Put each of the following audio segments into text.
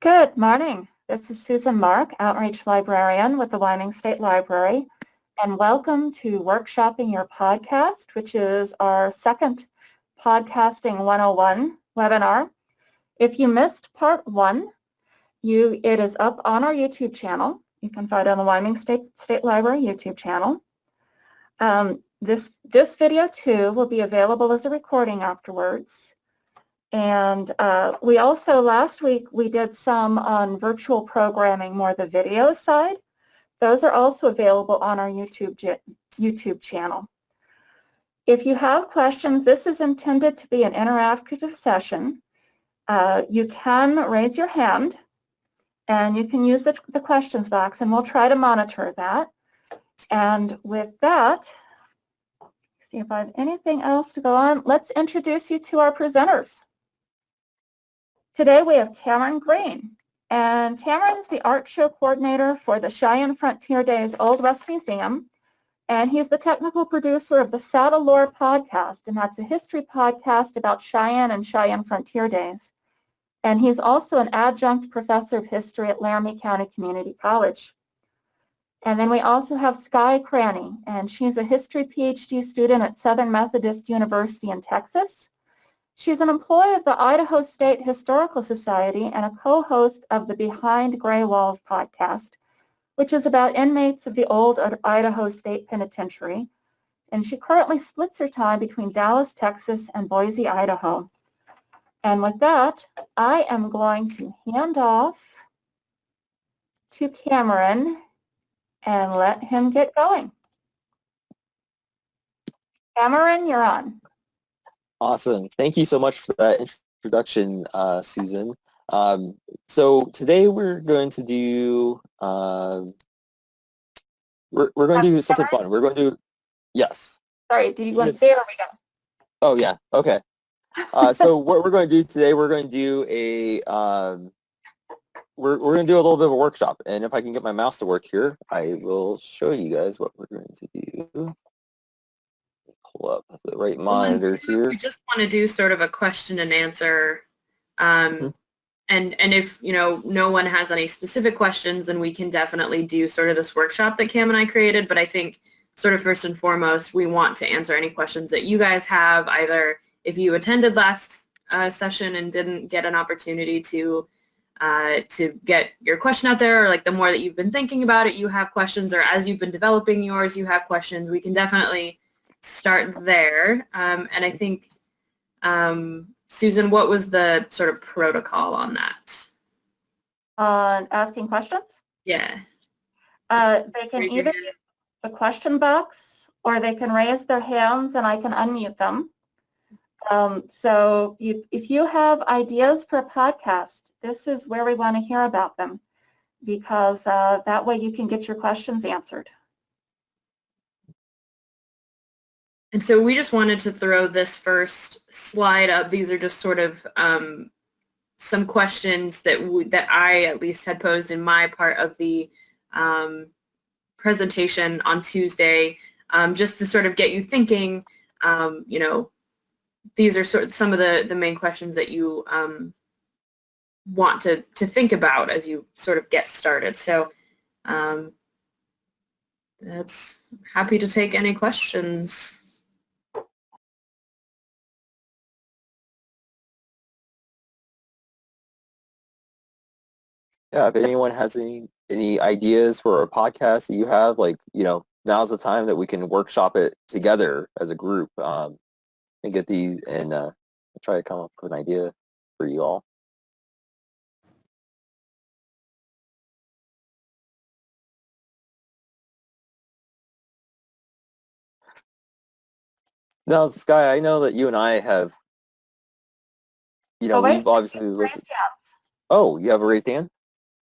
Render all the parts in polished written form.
Good morning. This is Susan Mark, Outreach Librarian with the Wyoming State Library, and welcome to Workshopping Your Podcast, which is our second Podcasting 101 webinar. If you missed part one, it is up on our YouTube channel. You can find it on the Wyoming State Library YouTube channel. This video too will be available as a recording afterwards. And we also, last week, we did some on virtual programming, more the video side. Those are also available on our YouTube channel. If you have questions, this is intended to be an interactive session. You can raise your hand, and you can use the questions box, and we'll try to monitor that. And with that, see if I have anything else to go on. Let's introduce you to our presenters. Today we have Cameron Greene, and Cameron is the art show coordinator for the Cheyenne Frontier Days Old West Museum, and he's the technical producer of the Saddle Lore podcast, and that's a history podcast about Cheyenne and Cheyenne Frontier Days. And he's also an adjunct professor of history at Laramie County Community College. And then we also have Skye Cranney, and she's a history PhD student at Southern Methodist University in Texas. She's an employee of the Idaho State Historical Society and a co-host of the Behind Gray Walls podcast, which is about inmates of the old Idaho State Penitentiary. And she currently splits her time between Dallas, Texas, and Boise, Idaho. And with that, I am going to hand off to Cameron and let him get going. Cameron, you're on. Awesome. Thank you so much for that introduction, Susan. So today we're going to do we're going to do something fun. We're going to do Sorry, do you want to say it or we go? Oh yeah. Okay. So what we're going to do today, we're going to do a we're going to do a little bit of a workshop, and if I can get my mouse to work here, I will show you guys what we're going to do. Pull up the right monitor here. We just want to do sort of a question and answer, and if no one has any specific questions, then we can definitely do sort of this workshop that Cam and I created. But I think sort of first and foremost, we want to answer any questions that you guys have, either if you attended last session and didn't get an opportunity to get your question out there, or like the more that you've been thinking about it, you have questions, or as you've been developing yours, you have questions. We can definitely start there. And I think, Susan, what was the sort of protocol on that? On asking questions? Yeah. They can either use the question box, or they can raise their hands and I can unmute them. So if you have ideas for a podcast, this is where we want to hear about them, because that way you can get your questions answered. And so we just wanted to throw this first slide up. These are just sort of some questions that I at least had posed in my part of the presentation on Tuesday, just to sort of get you thinking. These are sort of some of the main questions that you want to think about as you sort of get started. So that's happy to take any questions. Yeah, if anyone has any ideas for a podcast that you have, now's the time that we can workshop it together as a group, and get these and try to come up with an idea for you all. Now, Skye, I know that you and I have, we've obviously listened. Oh, you have a raised hand?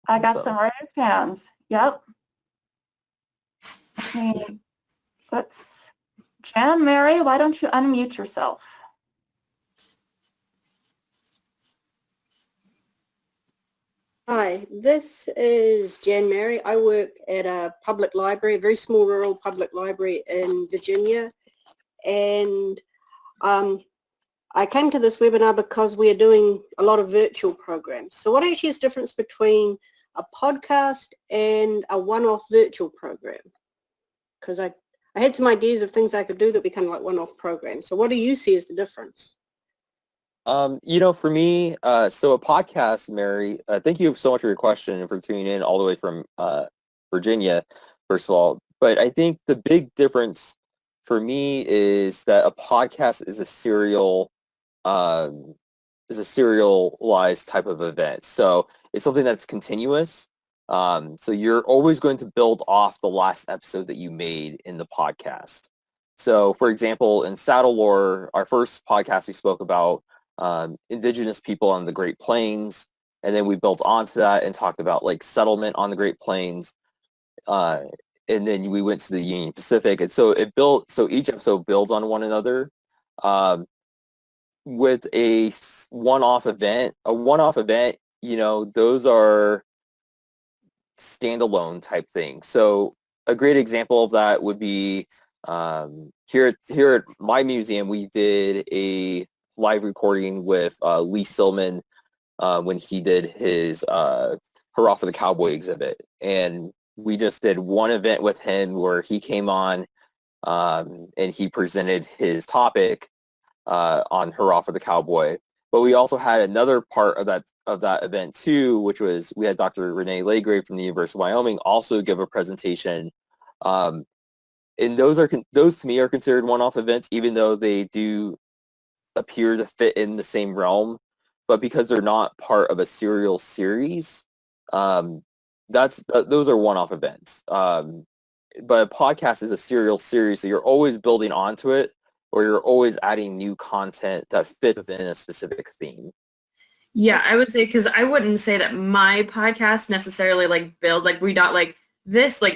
I got some raised hands. Yep. Jan Mary, why don't you unmute yourself? Hi, this is Jan Mary. I work at a public library, a very small rural public library in Virginia, and I came to this webinar because we are doing a lot of virtual programs. So what actually is the difference between a podcast and a one-off virtual program? Because I had some ideas of things I could do that become like one-off programs. So what do you see as the difference? For me, so a podcast, Mary, thank you so much for your question and for tuning in all the way from Virginia, first of all. But I think the big difference for me is that a podcast is a serialized type of event. So it's something that's continuous. So you're always going to build off the last episode that you made in the podcast. So for example, in Saddle Lore, our first podcast, we spoke about indigenous people on the Great Plains, and then we built onto that and talked about like settlement on the Great Plains, and then we went to the Union Pacific, and so each episode builds on one another. With a one-off event, those are standalone type things. So a great example of that would be here at my museum, we did a live recording with Lee Silman when he did his Hurrah for the Cowboy exhibit. And we just did one event with him where he came on and he presented his topic on Hurrah for the Cowboy. But we also had another part of that event too, which was we had Dr. Renee Laygrave from the University of Wyoming also give a presentation. And those to me are considered one-off events, even though they do appear to fit in the same realm. But because they're not part of a serial series, those are one-off events. But a podcast is a serial series, so you're always building onto it, or you're always adding new content that fit within a specific theme. Yeah, I would say, because I wouldn't say that my podcast necessarily build, we don't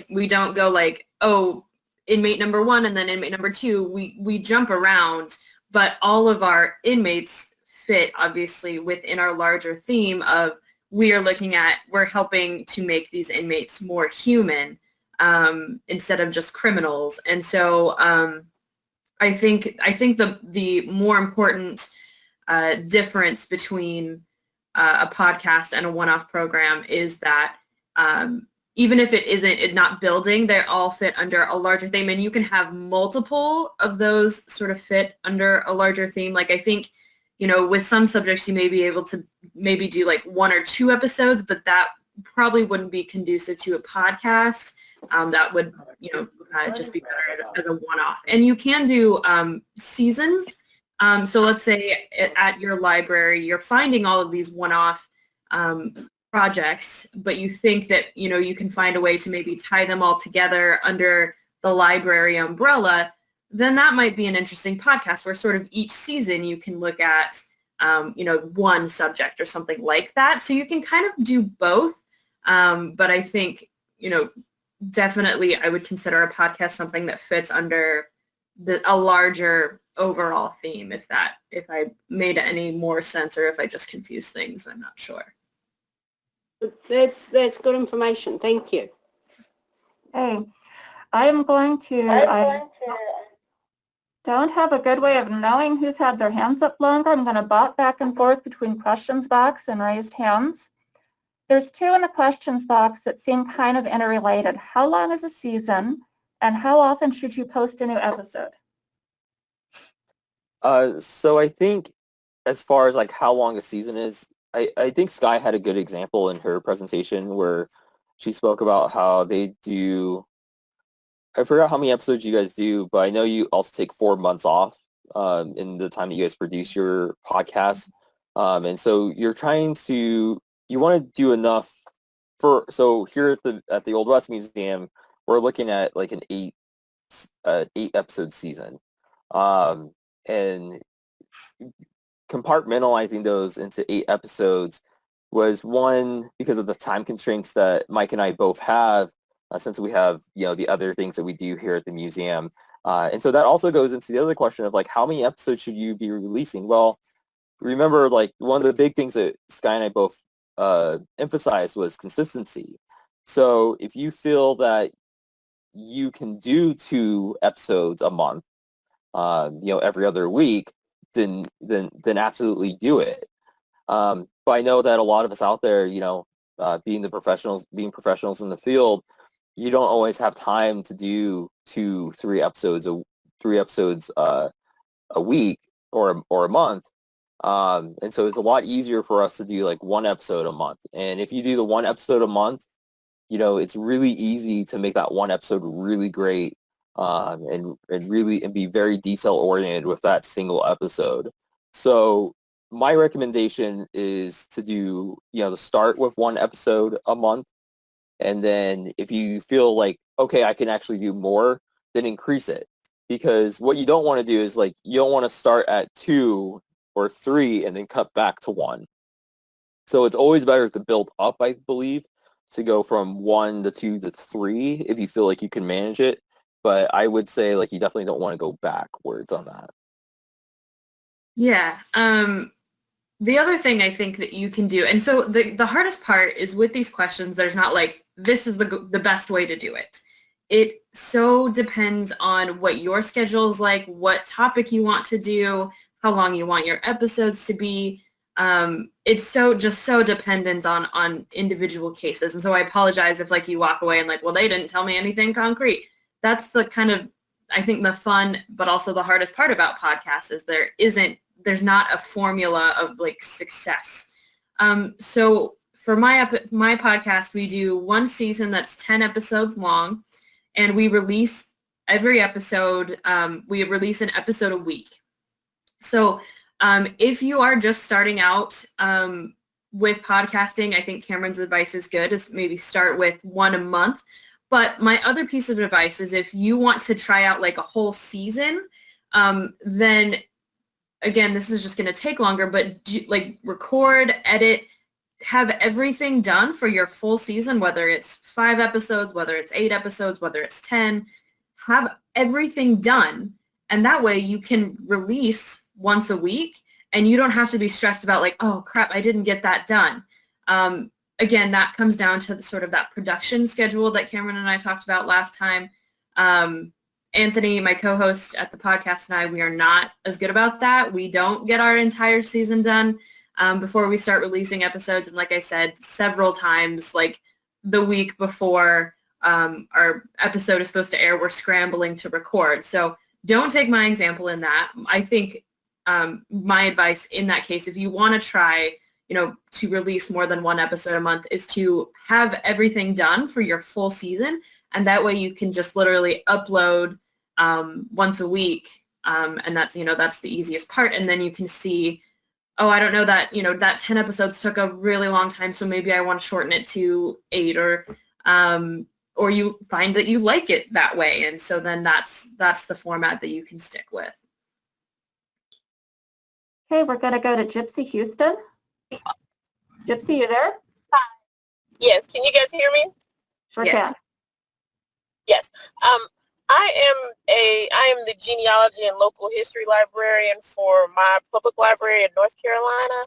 we don't go inmate number 1 and then inmate number 2. We jump around, but all of our inmates fit obviously within our larger theme of we're helping to make these inmates more human instead of just criminals. And so I think the more important difference between a podcast and a one-off program is that even if it's not building, they all fit under a larger theme, and you can have multiple of those sort of fit under a larger theme. I think, with some subjects you may be able to maybe do 1 or 2 episodes, but that probably wouldn't be conducive to a podcast. That would, just be better as a one-off. And you can do seasons. So let's say at your library, you're finding all of these one-off projects, but you think that, you can find a way to maybe tie them all together under the library umbrella, then that might be an interesting podcast where sort of each season you can look at, one subject or something like that. So you can kind of do both. But I think, definitely I would consider a podcast something that fits under a larger overall theme. If I made any more sense, or if I just confused things, I'm not sure. That's good information. Thank you. Hey, I don't have a good way of knowing who's had their hands up longer. I'm going to bot back and forth between questions box and raised hands. There's 2 in the questions box that seem kind of interrelated. How long is a season, and how often should you post a new episode? So I think as far as how long a season is, I think Skye had a good example in her presentation where she spoke about how they do, I forgot how many episodes you guys do, but I know you also take 4 months off in the time that you guys produce your podcast. And so you want to do enough so here at the Old West Museum, we're looking at an 8 episode season. And compartmentalizing those into 8 episodes was one, because of the time constraints that Mike and I both have, since we have, the other things that we do here at the museum. And so that also goes into the other question of how many episodes should you be releasing? Well, remember, one of the big things that Skye and I both emphasized was consistency. So if you feel that you can do 2 episodes a month, every other week, then absolutely do it. But I know that a lot of us out there, being professionals in the field, you don't always have time to do 2-3 episodes a week or a month. And so it's a lot easier for us to do like 1 episode a month. And if you do the 1 episode a month, it's really easy to make that 1 episode really great, and be very detail oriented with that single episode. So my recommendation is to do, to start with 1 episode a month. And then if you feel like, okay, I can actually do more, then increase it. Because what you don't want to do is like, you don't want to start at 2 or 3 and then cut back to 1. So it's always better to build up, I believe, to go from 1 to 2 to 3 if you feel like you can manage it. But I would say like you definitely don't want to go backwards on that. Yeah. The other thing I think that you can do, and so the hardest part is with these questions, there's not like, this is the best way to do it. It so depends on what your schedule is like, what topic you want to do, how long you want your episodes to be. It's so dependent on individual cases. And so I apologize if like you walk away and like, well, they didn't tell me anything concrete. That's the kind of, I think, the fun, but also the hardest part about podcasts is there's not a formula of like success. So for my podcast, we do 1 season that's 10 episodes long, and we release every episode. We release an episode a week. So if you are just starting out with podcasting, I think Cameron's advice is good, is maybe start with 1 a month. But my other piece of advice is if you want to try out like a whole season, then again, this is just going to take longer, but record, edit, have everything done for your full season, whether it's 5 episodes, whether it's 8 episodes, whether it's 10, have everything done. And that way you can release once a week and you don't have to be stressed about like, oh crap, I didn't get that done. Again, that comes down to sort of that production schedule that Cameron and I talked about last time. Anthony, my co-host at the podcast, and I, we are not as good about that. We don't get our entire season done before we start releasing episodes. And like I said, several times, like the week before our episode is supposed to air, we're scrambling to record. So don't take my example in that. I think my advice in that case, if you want to try, to release more than 1 episode a month, is to have everything done for your full season. And that way you can just literally upload once a week. And that's the easiest part. And then you can see, oh, I don't know that, that 10 episodes took a really long time, so maybe I want to shorten it to 8, or you find that you like it that way. And so then that's the format that you can stick with. Okay, we're going to go to Gypsy Houston. Gypsy, you there? Yes. Can you guys hear me? Sure Yes. can. Yes. I am the genealogy and local history librarian for my public library in North Carolina,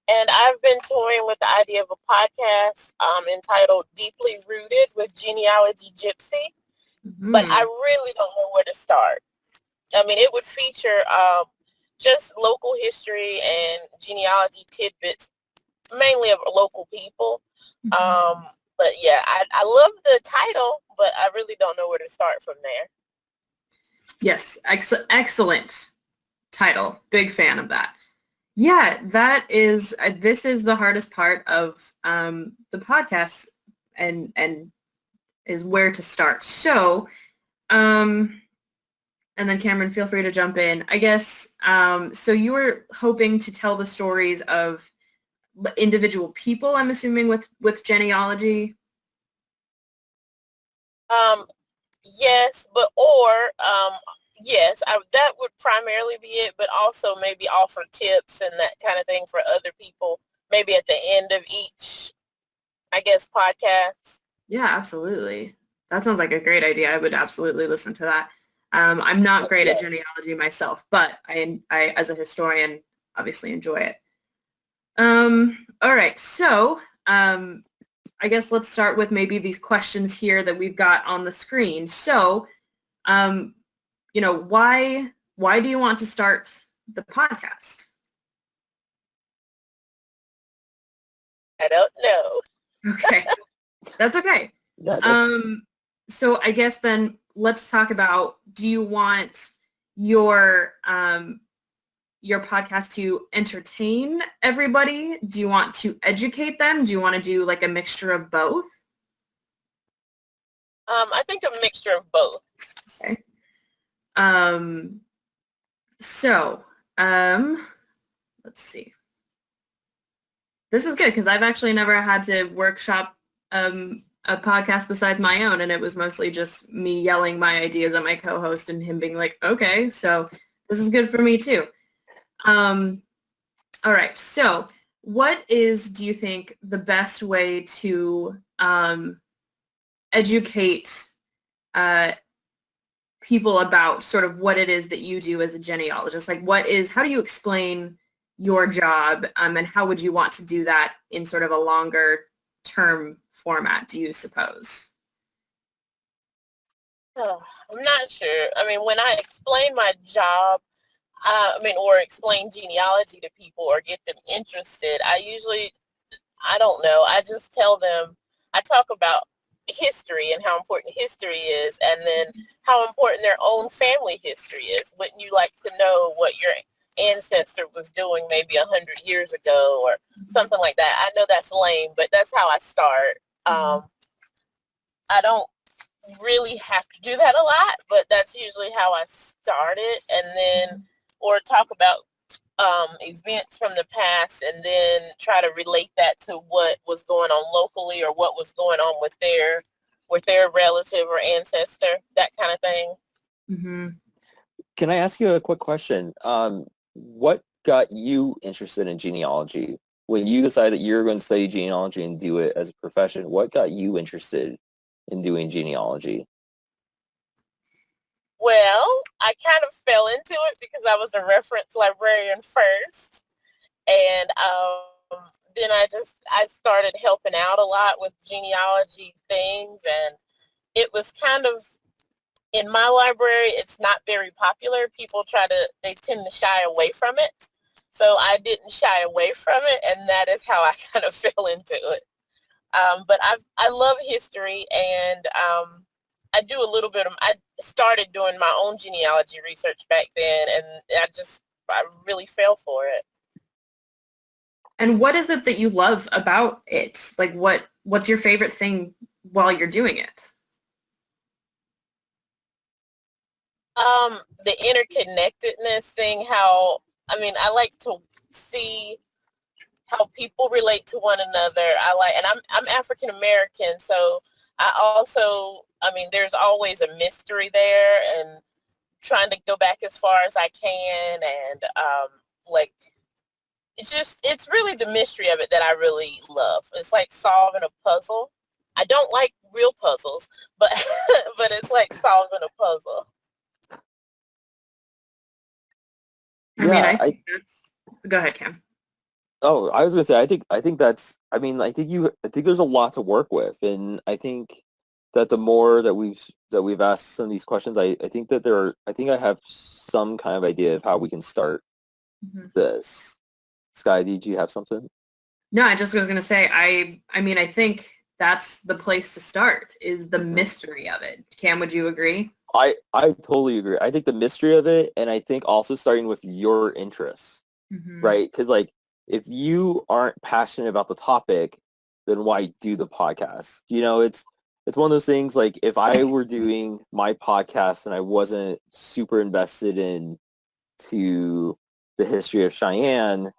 and I've been toying with the idea of a podcast entitled Deeply Rooted with Genealogy Gypsy, but I really don't know where to start. I mean, it would feature just local history and genealogy tidbits, mainly of local people. But yeah, I love the title, but I really don't know where to start from there. Yes, excellent title. Big fan of that. Yeah, that is, this is the hardest part of the podcast, and is where to start. So, and then Cameron, feel free to jump in. I guess, so you were hoping to tell the stories of individual people, I'm assuming, with genealogy? Yes, yes, that would primarily be it, but also maybe offer tips and that kind of thing for other people, maybe at the end of each, I guess, podcast. Yeah, absolutely. That sounds like a great idea. I would absolutely listen to that. I'm not great at genealogy myself, but I as a historian, obviously enjoy it. All right, so I guess let's start with maybe these questions here that we've got on the screen. So, why do you want to start the podcast? I don't know. Okay, that's okay. Yeah, that's, So I guess then let's talk about, do you want your podcast to entertain everybody? Do you want to educate them? Do you want to do like a mixture of both? I think a mixture of both. Okay. So, let's see. This is good because I've actually never had to workshop a podcast besides my own, and it was mostly just me yelling my ideas at my co-host and him being like, okay, so this is good for me too. All right, so what is, do you think, the best way to educate people about sort of what it is that you do as a genealogist? Like how do you explain your job, and how would you want to do that in sort of a longer term format, do you suppose? Oh, I'm not sure. I mean, when I explain my job, or explain genealogy to people or get them interested, I don't know. I just tell them, I talk about history and how important history is, and then how important their own family history is. Wouldn't you like to know what your ancestor was doing maybe 100 years ago or something like that? I know that's lame, but that's how I start. I don't really have to do that a lot, but that's usually how I start it, and then or talk about events from the past, and then try to relate that to what was going on locally or what was going on with their relative or ancestor, that kind of thing. Mm-hmm. can I ask you a quick question? What got you interested in genealogy? When you decided that you were going to study genealogy and do it as a profession, what got you interested in doing genealogy? Well, I kind of fell into it because I was a reference librarian first, and then I started helping out a lot with genealogy things, and it was kind of, in my library, it's not very popular. They tend to shy away from it. So I didn't shy away from it, and that is how I kind of fell into it. But I love history, and I do a little bit I started doing my own genealogy research back then, and I really fell for it. And what is it that you love about it? Like what's your favorite thing while you're doing it? The interconnectedness thing, I like to see how people relate to one another. And I'm African American, so there's always a mystery there, and trying to go back as far as I can, and it's really the mystery of it that I really love. It's like solving a puzzle. I don't like real puzzles, but but it's like solving a puzzle. I think that's, go ahead, Cam. Oh, I was gonna say, I think there's a lot to work with, and I think that the more that we've asked some of these questions, I think I have some kind of idea of how we can start this. Skye, did you have something? No, I just was going to say, I think that's the place to start, is the mystery of it. Cam, would you agree? I totally agree. I think the mystery of it, and I think also starting with your interests, right? Because if you aren't passionate about the topic, then why do the podcast? It's one of those things, like if I were doing my podcast and I wasn't super invested into the history of Cheyenne,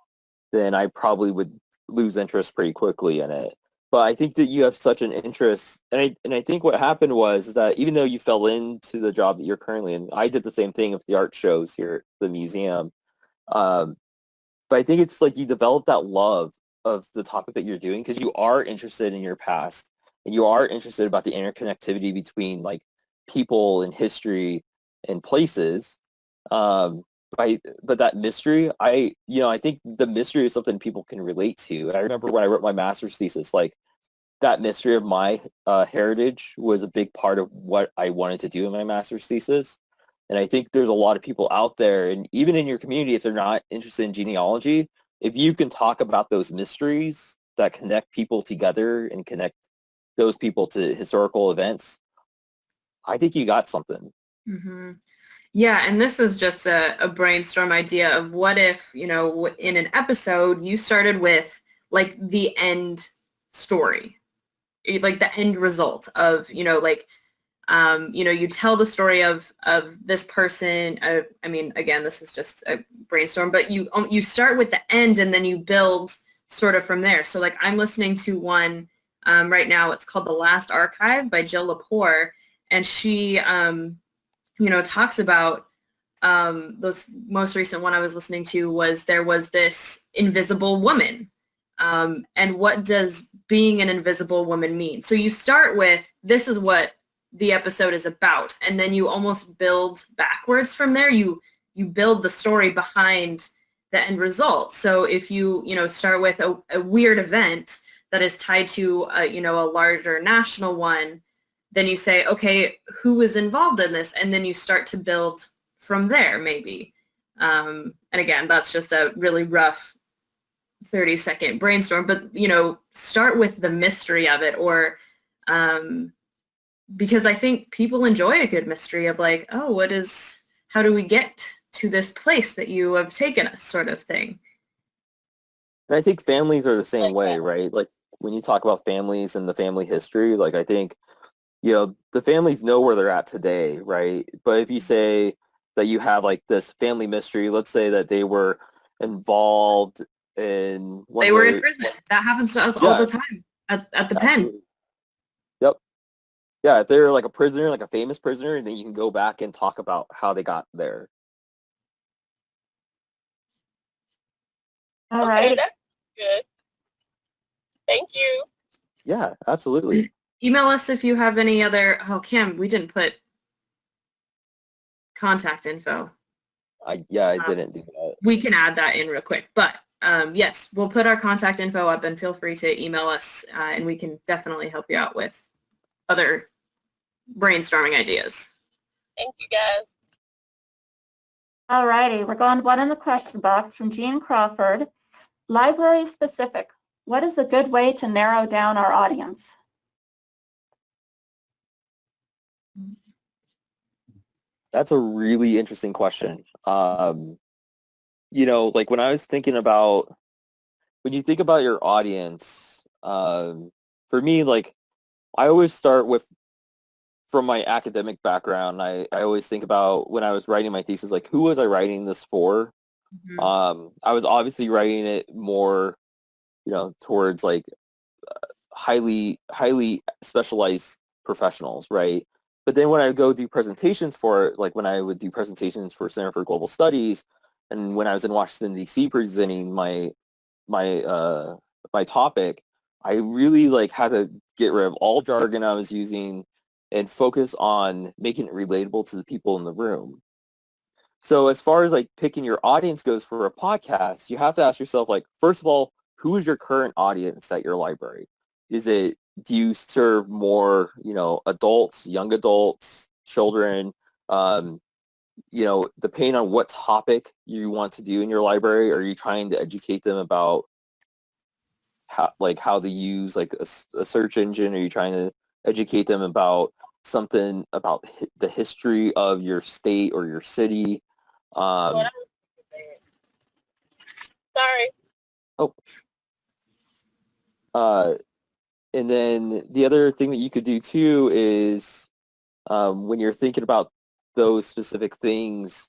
then I probably would lose interest pretty quickly in it. But I think that you have such an interest, and I think what happened was that even though you fell into the job that you're currently in, I did the same thing with the art shows here at the museum. But I think it's like you develop that love of the topic that you're doing because you are interested in your past, and you are interested about the interconnectivity between like people and history and places. But that mystery, I think the mystery is something people can relate to. And I remember when I wrote my master's thesis, like that mystery of my heritage was a big part of what I wanted to do in my master's thesis. And I think there's a lot of people out there, and even in your community, if they're not interested in genealogy, if you can talk about those mysteries that connect people together and connect those people to historical events, I think you got something. Mm-hmm. Yeah, and this is just a brainstorm idea of what if, you know, in an episode you started with like the end story, like the end result of, you know, like, you know, you tell the story of this person. I mean, again, this is just a brainstorm, but you start with the end and then you build sort of from there. So like I'm listening to one right now. It's called The Last Archive by Jill Lepore, and she, you know, talks about those most recent one I was listening to was there was this invisible woman. And what does being an invisible woman mean? So you start with, this is what the episode is about, and then you almost build backwards from there. You build the story behind the end result. So if you know, start with a weird event that is tied to you know, a larger national one, then you say, okay, who is involved in this? And then you start to build from there, maybe. And again, that's just a really rough 30-second brainstorm, but, you know, start with the mystery of it, or because I think people enjoy a good mystery of like, oh, how do we get to this place that you have taken us, sort of thing. And I think families are the same way, right? Like when you talk about families and the family history, like I think, you know, the families know where they're at today, right? But if you say that you have like this family mystery, let's say that they were involved in They were in prison. That happens to us all the time at the pen. Yep. Yeah, if they're like a prisoner, like a famous prisoner, and then you can go back and talk about how they got there. All Okay, right. that's good. Thank you. Yeah, absolutely. Email us if you have any other, oh, Cam, we didn't put contact info. I didn't do that. We can add that in real quick, but yes, we'll put our contact info up, and feel free to email us, and we can definitely help you out with other brainstorming ideas. Thank you, guys. All righty. We're going to one in the question box from Jean Crawford. Library specific. What is a good way to narrow down our audience? That's a really interesting question. You know, like when I was thinking about, when you think about your audience, for me, like I always start with, from my academic background, I always think about when I was writing my thesis, like who was I writing this for? Mm-hmm. I was obviously writing it more, you know, towards like highly specialized professionals, right? But then when I go do presentations for it, like when I would do presentations for Center for Global Studies, and when I was in Washington, D.C. presenting my topic, I really like had to get rid of all jargon I was using and focus on making it relatable to the people in the room. So as far as like picking your audience goes for a podcast, you have to ask yourself, like, first of all, who is your current audience at your library? Do you serve more, you know, adults, young adults, children? You know, depending on what topic you want to do in your library, are you trying to educate them about how to use like a search engine? Are you trying to educate them about something about the history of your state or your city? Sorry. Oh. And then the other thing that you could do too is when you're thinking about those specific things,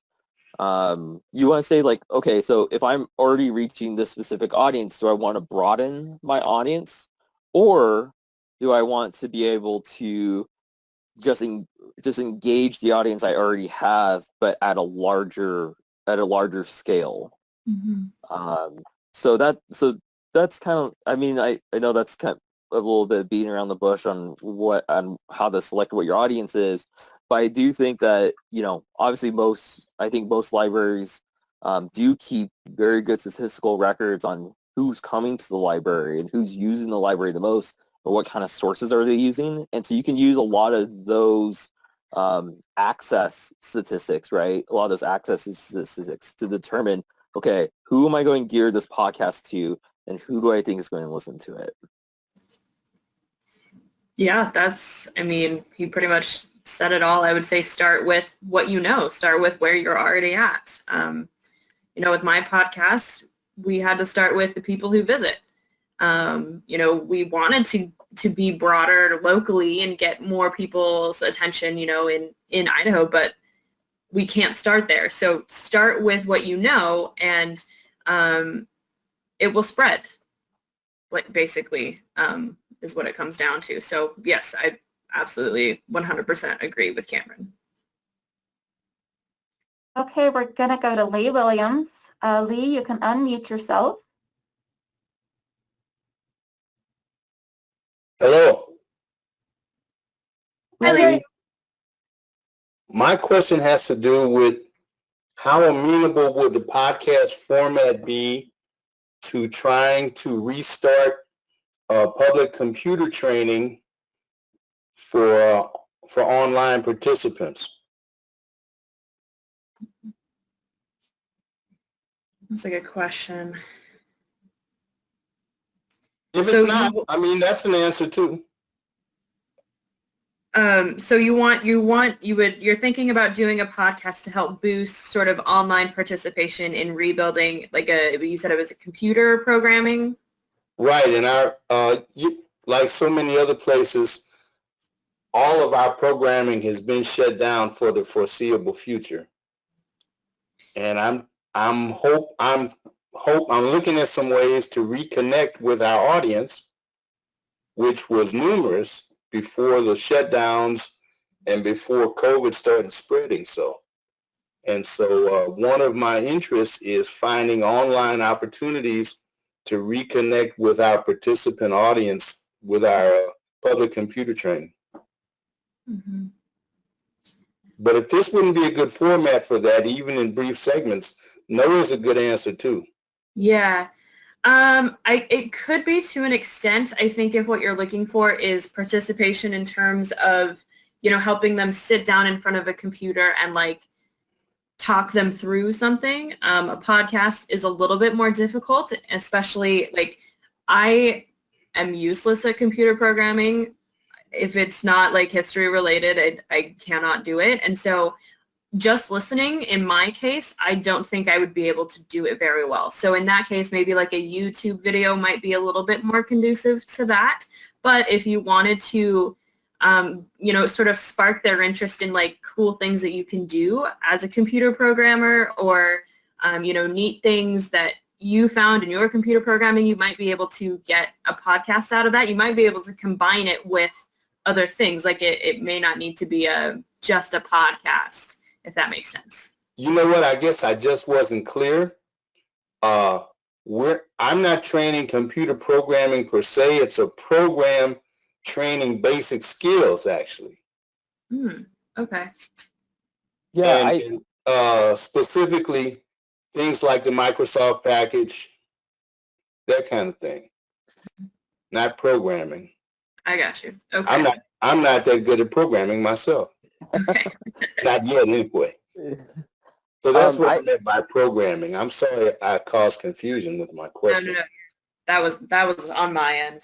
you want to say like, okay, so if I'm already reaching this specific audience, do I want to broaden my audience, or do I want to be able to just engage the audience I already have, but at a larger scale? Mm-hmm. So that's kind of, I mean, I know that's kind of a little bit beating around the bush on how to select what your audience is, but I do think that, you know, obviously I think most libraries do keep very good statistical records on who's coming to the library and who's using the library the most, or what kind of sources are they using. And so you can use a lot of those access statistics, right? A lot of those access statistics to determine, okay, who am I going to gear this podcast to, and who do I think is going to listen to it? Yeah, I mean, he pretty much said it all. I would say start with what you know, start with where you're already at. With my podcast, we had to start with the people who visit. We wanted to be broader locally and get more people's attention, in Idaho, but we can't start there. So start with what you know, and it will spread, basically, is what it comes down to. So yes, I absolutely 100% agree with Cameron. Okay, we're going to go to Lee Williams. Lee, you can unmute yourself. Hello. Hi, Lee. My question has to do with how amenable would the podcast format be to trying to restart public computer training for online participants? That's a good question. If So it's not, I mean, that's an answer too. So you're thinking about doing a podcast to help boost sort of online participation in rebuilding, you said it was a computer programming? Right, and like so many other places, all of our programming has been shut down for the foreseeable future. And I'm looking at some ways to reconnect with our audience, which was numerous before the shutdowns and before COVID started spreading. So one of my interests is finding online opportunities to reconnect with our participant audience with our public computer training. Mm-hmm. But if this wouldn't be a good format for that, even in brief segments, no is a good answer too. Yeah. It could be to an extent. I think if what you're looking for is participation in terms of, helping them sit down in front of a computer and talk them through something, a podcast is a little bit more difficult, especially I am useless at computer programming. If it's not history related, I cannot do it. And so just listening, in my case, I don't think I would be able to do it very well. So in that case, maybe a YouTube video might be a little bit more conducive to that. But if you wanted to, sort of spark their interest in cool things that you can do as a computer programmer, or, neat things that you found in your computer programming, you might be able to get a podcast out of that. You might be able to combine it with other things. It may not need to be just a podcast, if that makes sense. You know what? I guess I just wasn't clear. I'm not training computer programming per se. It's a program training basic skills, actually. Okay. Yeah, and specifically things like the Microsoft package, that kind of thing. Not programming. I got you. Okay. I'm not that good at programming myself. Okay. Not yet, anyway. So that's what I meant by programming. I'm sorry I caused confusion with my question. No. That was on my end.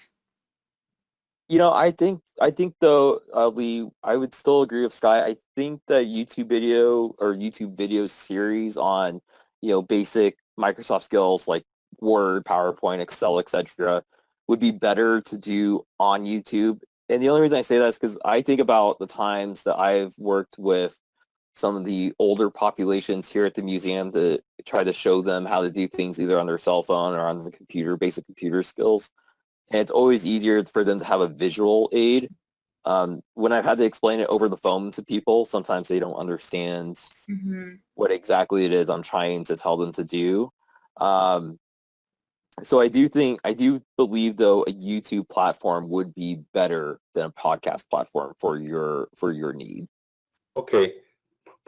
I think though, Lee, I would still agree with Skye. I think the YouTube video series on, basic Microsoft skills like Word, PowerPoint, Excel, etc., would be better to do on YouTube. And the only reason I say that is because I think about the times that I've worked with some of the older populations here at the museum to try to show them how to do things either on their cell phone or on the computer, basic computer skills. And it's always easier for them to have a visual aid. When I've had to explain it over the phone to people, sometimes they don't understand what exactly it is I'm trying to tell them to do. So I do believe though a YouTube platform would be better than a podcast platform for your need. Okay.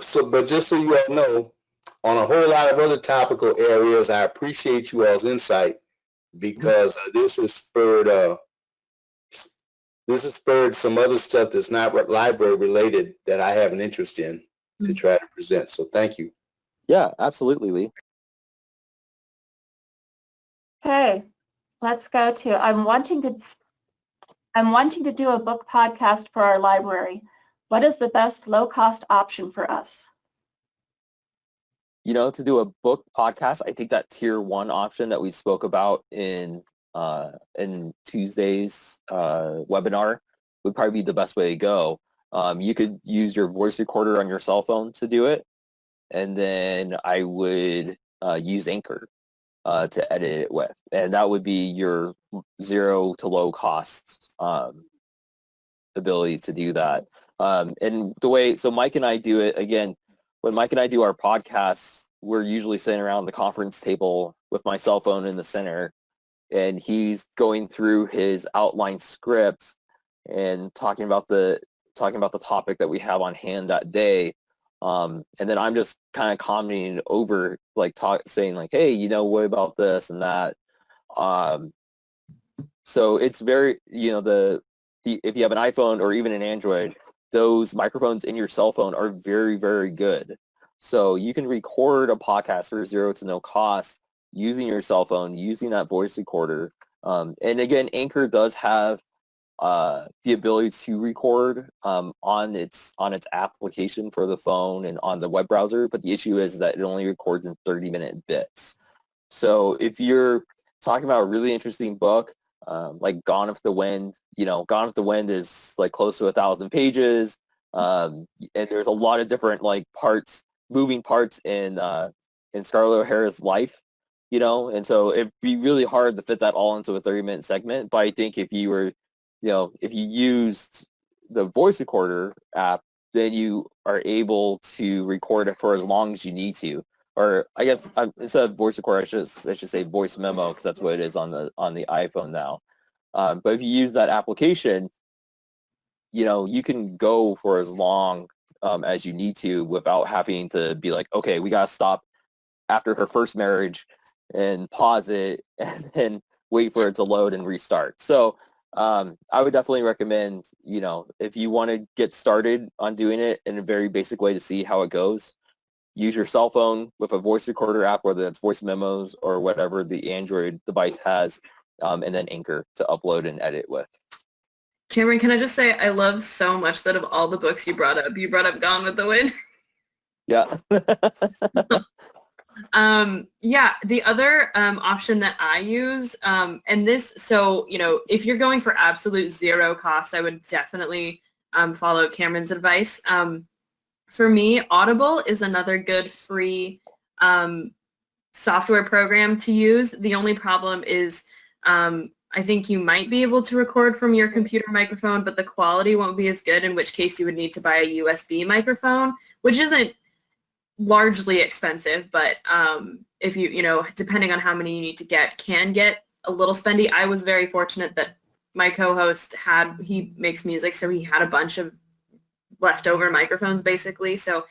So, but just so you all know, on a whole lot of other topical areas, I appreciate you all's insight because this has spurred this has spurred some other stuff that's not library related that I have an interest in to try to present. So thank you. Yeah, absolutely, Lee. Okay, let's go to, I'm wanting to do a book podcast for our library. What is the best low-cost option for us? You know, to do a book podcast, I think that tier 1 option that we spoke about in Tuesday's webinar would probably be the best way to go. You could use your voice recorder on your cell phone to do it, and then I would use Anchor to edit it with, and that would be your zero to low cost ability to do that. And the way, so Mike and I do it, again, when Mike and I do our podcasts, we're usually sitting around the conference table with my cell phone in the center, and he's going through his outline scripts and talking about the topic that we have on hand that day. And then I'm just kind of commenting over, like saying like, hey, you know, what about this and that? So it's very, you know, if you have an iPhone or even an Android, those microphones in your cell phone are very, very good. So you can record a podcast for zero to no cost using your cell phone, using that voice recorder. And again, Anchor does have the ability to record on its application for the phone and on the web browser, but the issue is that it only records in 30-minute bits. So if you're talking about a really interesting book, like Gone with the Wind, you know, Gone with the Wind is like close to 1,000 pages, and there's a lot of different like moving parts in Scarlett O'Hara's life, you know, and so it'd be really hard to fit that all into a 30-minute segment. But I think if you were, you know, if you used the voice recorder app, then you are able to record it for as long as you need to. Or I guess instead of voice recorder, I should say voice memo, because that's what it is on the iPhone now. But if you use that application, you know, you can go for as long as you need to without having to be like, okay, we got to stop after her first marriage and pause it and then wait for it to load and restart. So I would definitely recommend, you know, if you want to get started on doing it in a very basic way to see how it goes, use your cell phone with a voice recorder app, whether it's voice memos or whatever the Android device has, and then Anchor to upload and edit with. Cameron, can I just say I love so much that of all the books you brought up Gone with the Wind. Yeah. Yeah, the other option that I use, and this, so, you know, if you're going for absolute zero cost, I would definitely follow Cameron's advice. For me, Audible is another good free software program to use. The only problem is I think you might be able to record from your computer microphone, but the quality won't be as good, in which case you would need to buy a USB microphone, which isn't largely expensive, but if you know, depending on how many you need to get, can get a little spendy. I was very fortunate that my co-host he makes music, so he had a bunch of leftover microphones basically. So,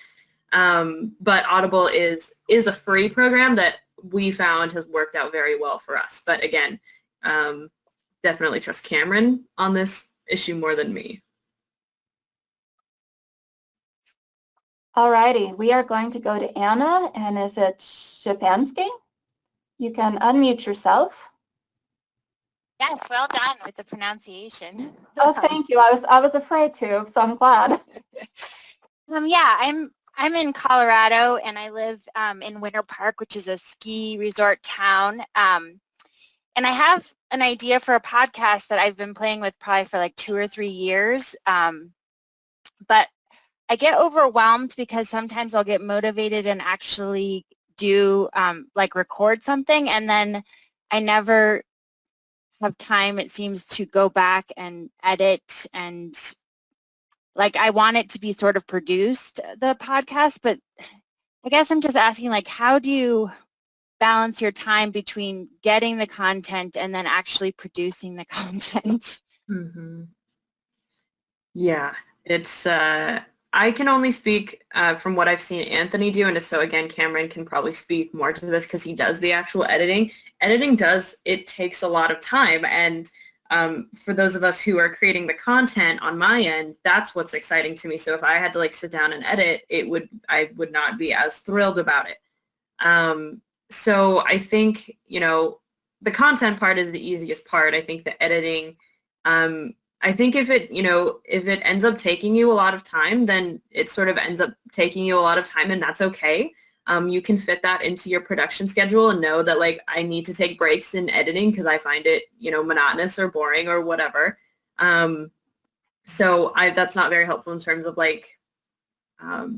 but Audible is a free program that we found has worked out very well for us. But again, definitely trust Cameron on this issue more than me. Alrighty, we are going to go to Anna, and is it Shapansky? You can unmute yourself. Yes, well done with the pronunciation. Oh, thank you. I was afraid to, so I'm glad. Yeah, I'm in Colorado, and I live in Winter Park, which is a ski resort town. And I have an idea for a podcast that I've been playing with probably for like 2 or 3 years. But I get overwhelmed because sometimes I'll get motivated and actually do like record something, and then I never have time, it seems, to go back and edit, and like I want it to be sort of produced, the podcast, but I guess I'm just asking, like, how do you balance your time between getting the content and then actually producing the content? Mm-hmm. Yeah, it's I can only speak from what I've seen Anthony do, and so again, Cameron can probably speak more to this because he does the actual editing. It takes a lot of time, and for those of us who are creating the content on my end, that's what's exciting to me. So if I had to like sit down and edit, I would not be as thrilled about it. So I think, the content part is the easiest part. I think the editing, I think if it ends up taking you a lot of time, then it sort of ends up taking you a lot of time, and that's okay. You can fit that into your production schedule and know that like I need to take breaks in editing because I find it, monotonous or boring or whatever. So that's not very helpful in terms of like, how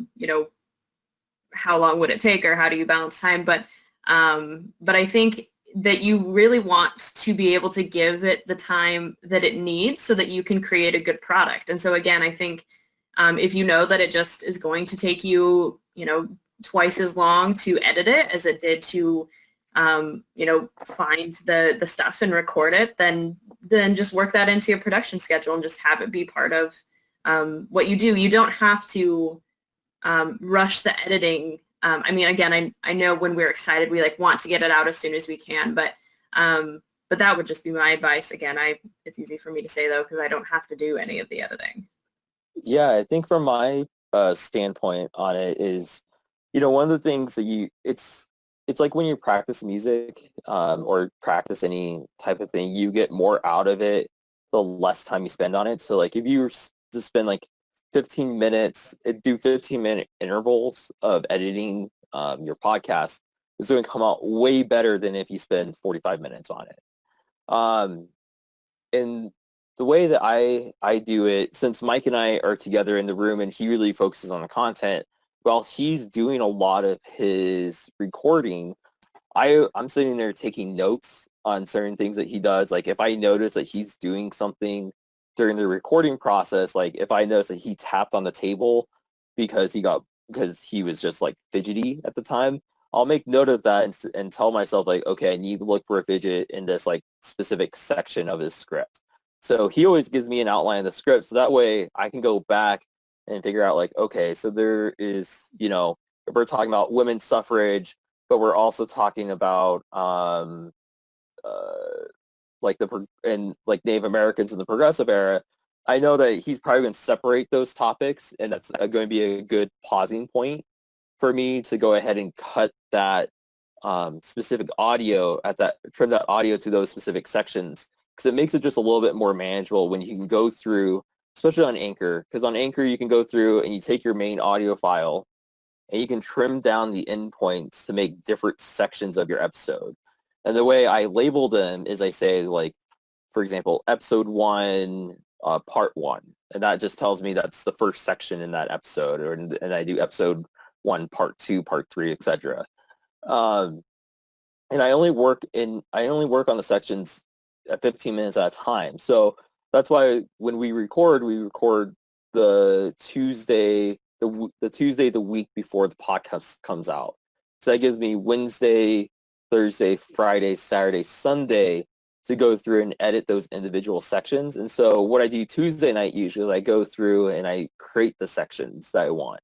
long would it take or how do you balance time? But I think that you really want to be able to give it the time that it needs so that you can create a good product. And so again, I think if you know that it just is going to take you, twice as long to edit it as it did to, find the stuff and record it, then just work that into your production schedule and just have it be part of what you do. You don't have to rush the editing. I mean, again, I know when we're excited, we like want to get it out as soon as we can, but that would just be my advice. Again, it's easy for me to say though, because I don't have to do any of the editing. Yeah, I think from my standpoint on it is, one of the things that it's like when you practice music or practice any type of thing, you get more out of it the less time you spend on it. So like if you were to spend like 15 minutes, do 15-minute intervals of editing your podcast, it's going to come out way better than if you spend 45 minutes on it. And the way that I do it, since Mike and I are together in the room and he really focuses on the content, while he's doing a lot of his recording, I'm sitting there taking notes on certain things that he does. Like if I notice that he's doing something during the recording process, like if I notice that he tapped on the table because he was just like fidgety at the time, I'll make note of that and tell myself like, okay, I need to look for a fidget in this like specific section of his script. So he always gives me an outline of the script, so that way I can go back and figure out like, okay, so there is, if we're talking about women's suffrage, but we're also talking about like Native Americans in the progressive era, I know that he's probably going to separate those topics, and that's going to be a good pausing point for me to go ahead and cut that specific audio trim that audio to those specific sections, because it makes it just a little bit more manageable when you can go through, especially on Anchor, because on Anchor you can go through and you take your main audio file and you can trim down the endpoints to make different sections of your episode. And the way I label them is I say, like, for example, episode 1, part 1, and that just tells me that's the first section in that episode, and I do episode 1, part 2, part 3, etc. And I only work on the sections at 15 minutes at a time. So that's why when we record the Tuesday, the week before the podcast comes out. So that gives me Wednesday, Thursday, Friday, Saturday, Sunday to go through and edit those individual sections. And so what I do Tuesday night, usually I go through and I create the sections that I want.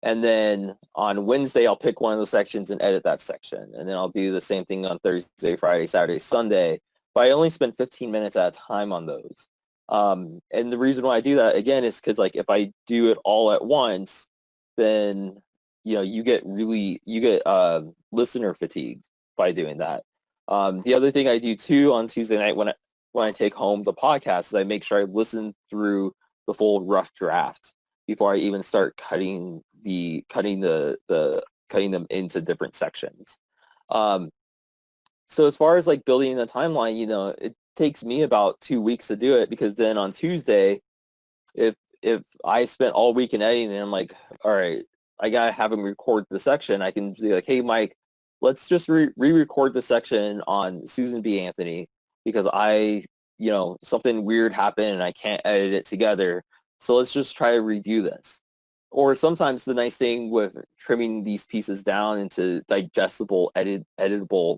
And then on Wednesday, I'll pick one of those sections and edit that section. And then I'll do the same thing on Thursday, Friday, Saturday, Sunday. But I only spend 15 minutes at a time on those. And the reason why I do that, again, is because like if I do it all at once, then you get listener fatigue by doing that. The other thing I do too on Tuesday night when I take home the podcast is I make sure I listen through the full rough draft before I even start cutting them into different sections. So as far as like building the timeline, it takes me about 2 weeks to do it, because then on Tuesday, if I spent all week in editing and I'm like, all right, I gotta have him record the section, I can be like, hey Mike, let's just re-record the section on Susan B. Anthony, because something weird happened and I can't edit it together. So let's just try to redo this. Or sometimes the nice thing with trimming these pieces down into digestible, editable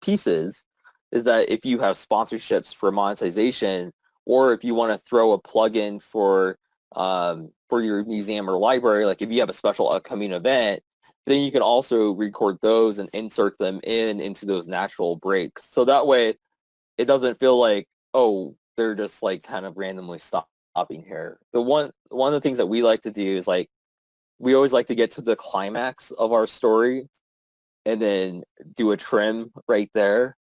pieces is that if you have sponsorships for monetization, or if you want to throw a plug-in for your museum or library, like if you have a special upcoming event, then you can also record those and insert them into those natural breaks. So that way it doesn't feel like, oh, they're just like kind of randomly stopping here. One of the things that we like to do is like, we always like to get to the climax of our story and then do a trim right there.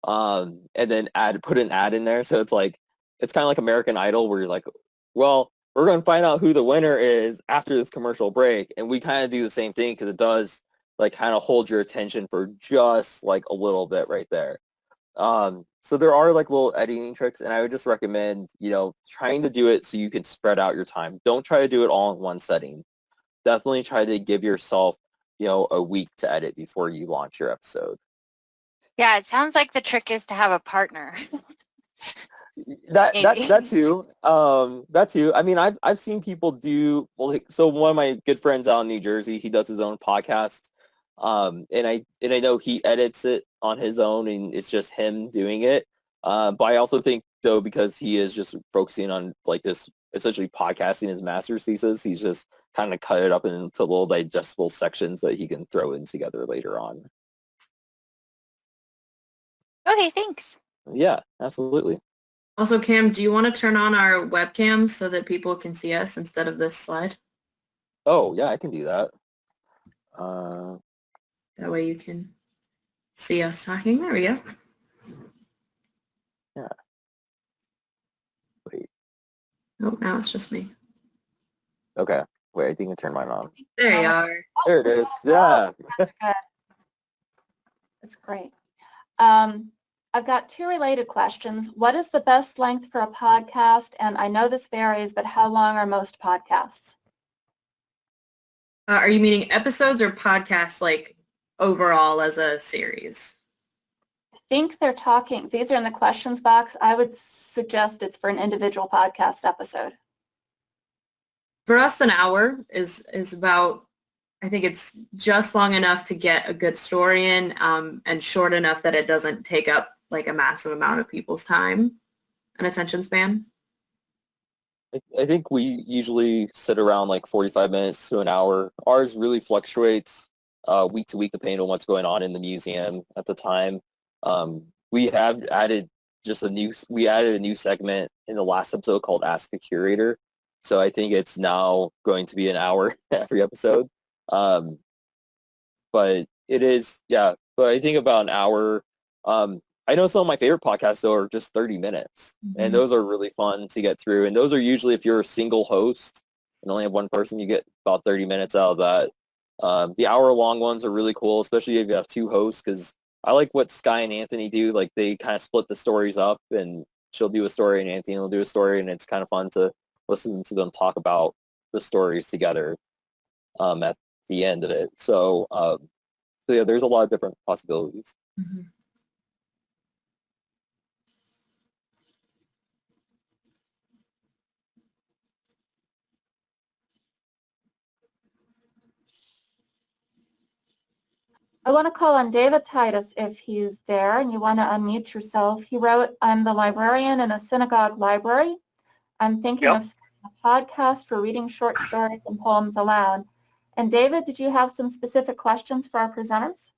And then put an ad in there. So it's like, it's kind of like American Idol where you're like, well, we're going to find out who the winner is after this commercial break. And we kind of do the same thing because it does like kind of hold your attention for just like a little bit right there. So there are like little editing tricks, and I would just recommend, trying to do it so you can spread out your time. Don't try to do it all in one setting. Definitely try to give yourself, a week to edit before you launch your episode. Yeah, it sounds like the trick is to have a partner. That Maybe. too. That too. I mean, I've seen people do so one of my good friends out in New Jersey, he does his own podcast. And I know he edits it on his own and it's just him doing it. But I also think though, because he is just focusing on like this essentially podcasting his master's thesis, he's just kind of cut it up into little digestible sections that he can throw in together later on. Okay, thanks. Yeah, absolutely. Also, Cam, do you want to turn on our webcams so that people can see us instead of this slide? Oh, yeah, I can do that. That way you can see us talking. There we go. Yeah. Wait. Oh, now it's just me. Okay. Wait, I think I turned mine on. There you are. There it is. Yeah. Good. That's great. I've got two related questions. What is the best length for a podcast? And I know this varies, but how long are most podcasts? Are you meaning episodes or podcasts like overall as a series? I think they're talking, these are in the questions box. I would suggest it's for an individual podcast episode. For us, an hour is about, I think it's just long enough to get a good story in, and short enough that it doesn't take up like a massive amount of people's time and attention span. I think we usually sit around like 45 minutes to an hour. Ours really fluctuates week to week depending on what's going on in the museum at the time. We have added a new segment in the last episode called Ask a Curator. So I think it's now going to be an hour every episode. But it is, yeah, but I think about an hour. I know some of my favorite podcasts, though, are just 30 minutes. Mm-hmm. And those are really fun to get through. And those are usually, if you're a single host and only have one person, you get about 30 minutes out of that. The hour-long ones are really cool, especially if you have two hosts, because I like what Skye and Anthony do. Like, they kind of split the stories up, and she'll do a story, and Anthony will do a story, and it's kind of fun to listen to them talk about the stories together at the end of it. So yeah, there's a lot of different possibilities. Mm-hmm. I want to call on David Titus if he's there, and you want to unmute yourself. He wrote, I'm the librarian in a synagogue library. I'm thinking of starting a podcast for reading short stories and poems aloud. And David, did you have some specific questions for our presenters?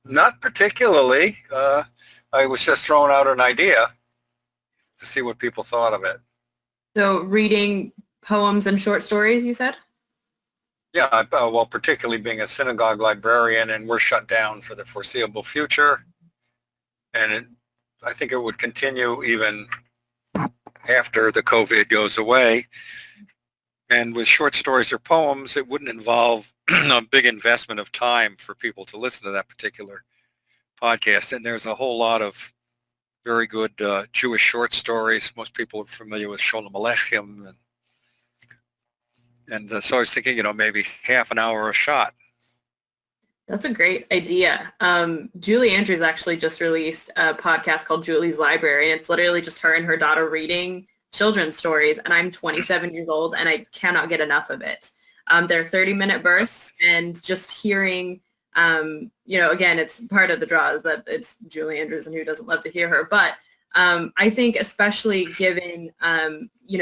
Not particularly. I was just throwing out an idea to see what people thought of it. So reading poems and short stories, you said? Yeah, well, particularly being a synagogue librarian, and we're shut down for the foreseeable future. And I think it would continue even after the COVID goes away. And with short stories or poems, it wouldn't involve a big investment of time for people to listen to that particular podcast. And there's a whole lot of very good Jewish short stories. Most people are familiar with Sholem Aleichem. And so I was thinking, maybe half an hour a shot. That's a great idea. Julie Andrews actually just released a podcast called Julie's Library. And it's literally just her and her daughter reading children's stories. And I'm 27 years old and I cannot get enough of it. They're 30-minute bursts, and just hearing, again, it's part of the draw is that it's Julie Andrews, and who doesn't love to hear her. But I think especially given,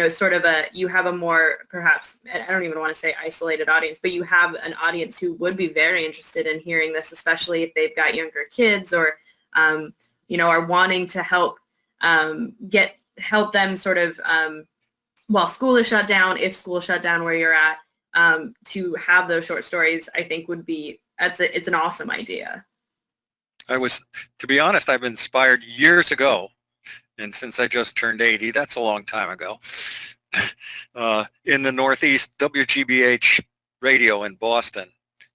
sort of you have a more perhaps, I don't even want to say isolated audience, but you have an audience who would be very interested in hearing this, especially if they've got younger kids or, are wanting to help help them sort of, while school is shut down, if school is shut down where you're at, to have those short stories, I think it's an awesome idea. To be honest, I've been inspired years ago, and since I just turned 80, that's a long time ago, in the Northeast, WGBH radio in Boston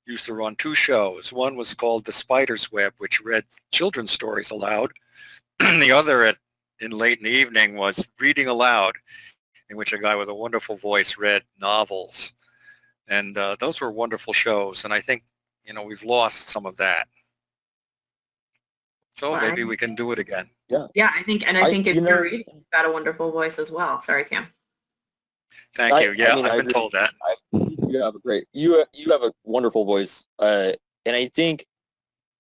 used to run 2 shows. One was called The Spider's Web, which read children's stories aloud. The other late in the evening was Reading Aloud, in which a guy with a wonderful voice read novels. And those were wonderful shows. And I think, we've lost some of that. So maybe we can do it again. Yeah, I think if you're reading, you've got a wonderful voice as well. Sorry, Cam. Thank you. Yeah, I've been told that. You have a wonderful voice. And I think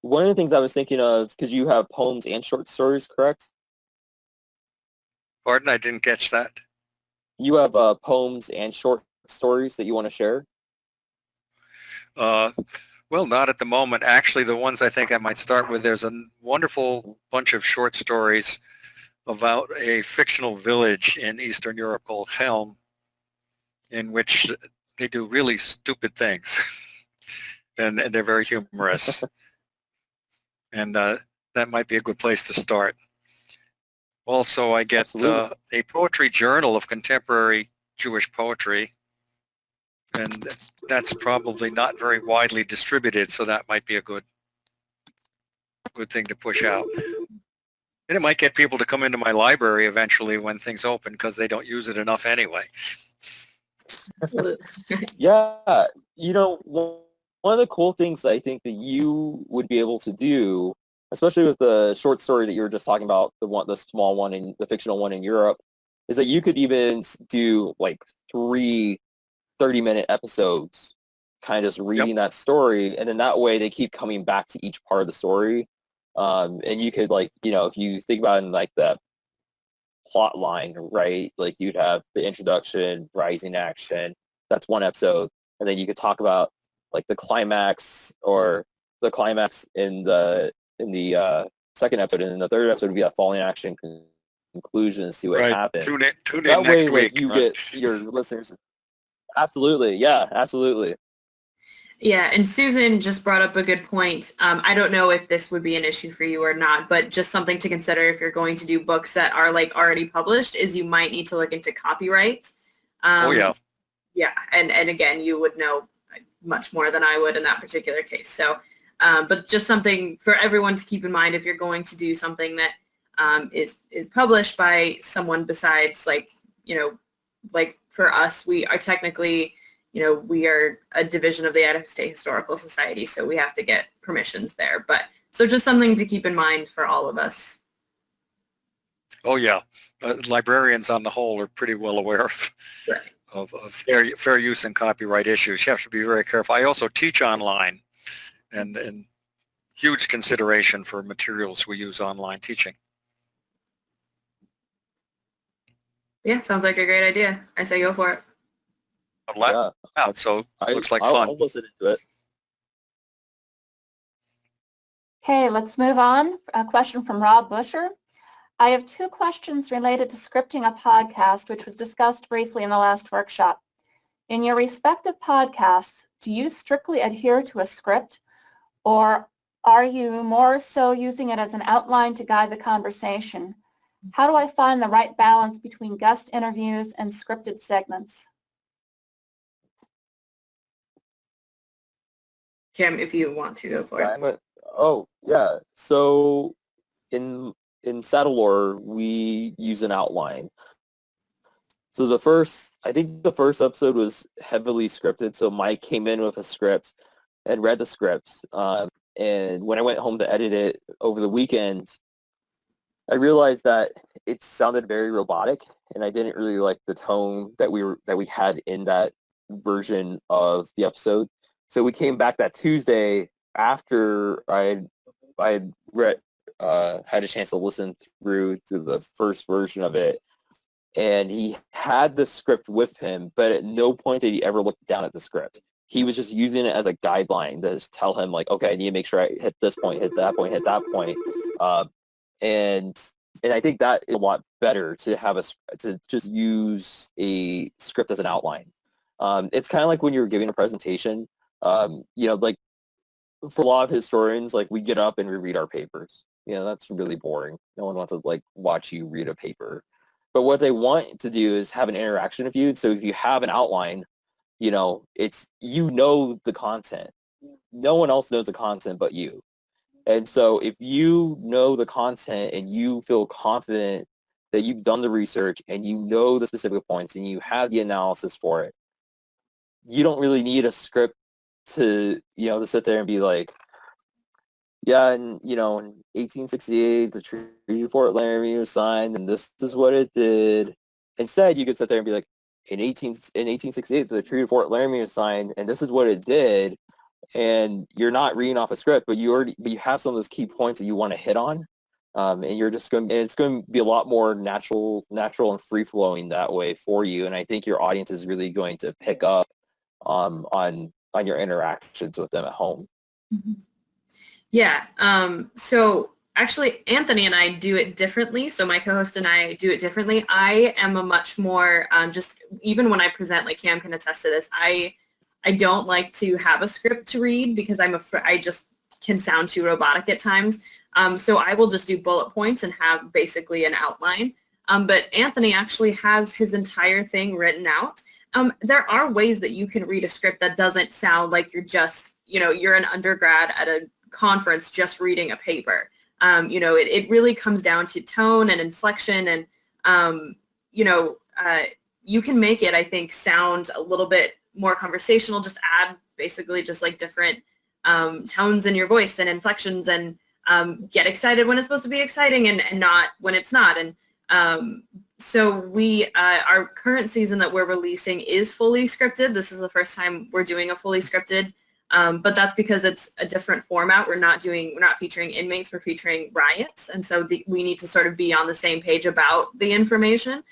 one of the things I was thinking of, because you have poems and short stories, correct? Pardon, I didn't catch that. You have poems and short stories that you want to share? Well, not at the moment. Actually, the ones I think I might start with, there's a wonderful bunch of short stories about a fictional village in Eastern Europe called Helm, in which they do really stupid things. and they're very humorous. And that might be a good place to start. Also, I get a poetry journal of contemporary Jewish poetry, and that's probably not very widely distributed, so that might be a good thing to push out. And it might get people to come into my library eventually when things open, because they don't use it enough anyway. Yeah, one of the cool things I think that you would be able to do, especially with the short story that you were just talking about, the small one and the fictional one in Europe, is that you could even do like 3 30-minute episodes, kind of just reading that story, and then that way they keep coming back to each part of the story. And you could, like, if you think about it in like the plot line, right? Like you'd have the introduction, rising action. That's one episode, and then you could talk about like the climax in the second episode, and then the third episode would be a falling action conclusion and see what happens. Tune in that next way, week. Like, you get your listeners. Absolutely, yeah, absolutely. Yeah, and Susan just brought up a good point. I don't know if this would be an issue for you or not, but just something to consider if you're going to do books that are like already published is you might need to look into copyright. Yeah, and again, you would know much more than I would in that particular case. So, but just something for everyone to keep in mind if you're going to do something that is published by someone besides, like, like for us, we are technically, we are a division of the Idaho State Historical Society, so we have to get permissions there. But so just something to keep in mind for all of us. Oh yeah, librarians on the whole are pretty well aware of fair use and copyright issues. You have to be very careful. I also teach online, and huge consideration for materials we use online teaching. Yeah, sounds like a great idea. I say go for it. Out, so it looks like fun. I'll listen to it. Okay, let's move on. A question from Rob Busher. I have 2 questions related to scripting a podcast, which was discussed briefly in the last workshop. In your respective podcasts, do you strictly adhere to a script, or are you more so using it as an outline to guide the conversation? How do I find the right balance between guest interviews and scripted segments? Kim, if you want to go for it. So in Saddlelore, we use an outline. So I think the first episode was heavily scripted. So Mike came in with a script and read the script. And when I went home to edit it over the weekend, I realized that it sounded very robotic, and I didn't really like the tone that we had in that version of the episode. So we came back that Tuesday after I had read, had a chance to listen through to the first version of it, and he had the script with him, but at no point did he ever look down at the script. He was just using it as a guideline to just tell him, like, okay, I need to make sure I hit this point, hit that point, hit that point. And I think that is a lot better to have to just use a script as an outline. It's kind of like when you're giving a presentation, like for a lot of historians, like we get up and we read our papers. That's really boring. No one wants to like watch you read a paper. But what they want to do is have an interaction with you. So if you have an outline, it's, the content. No one else knows the content but you. And so if you know the content and you feel confident that you've done the research and you know the specific points and you have the analysis for it, you don't really need a script to sit there and be like, yeah, and in 1868 the Treaty of Fort Laramie was signed and this is what it did. Instead, you could sit there and be like, in 1868 the Treaty of Fort Laramie was signed and this is what it did. And you're not reading off a script, but you have some of those key points that you want to hit on, and it's going to be a lot more natural and free flowing that way for you. And I think your audience is really going to pick up on your interactions with them at home. Mm-hmm. Yeah. So actually, Anthony and I do it differently. So my co-host and I do it differently. I am a much more just even when I present, like Cam can attest to this, I don't like to have a script to read because I just can sound too robotic at times. So I will just do bullet points and have basically an outline. But Anthony actually has his entire thing written out. There are ways that you can read a script that doesn't sound like you're just, you're an undergrad at a conference just reading a paper. It really comes down to tone and inflection and, you can make it, I think, sound a little bit more conversational, just add basically just like different tones in your voice and inflections and get excited when it's supposed to be exciting and not when it's not. And so our current season that we're releasing is fully scripted. This is the first time we're doing a fully scripted, but that's because it's a different format. We're not featuring inmates, we're featuring riots. And so we need to sort of be on the same page about the information.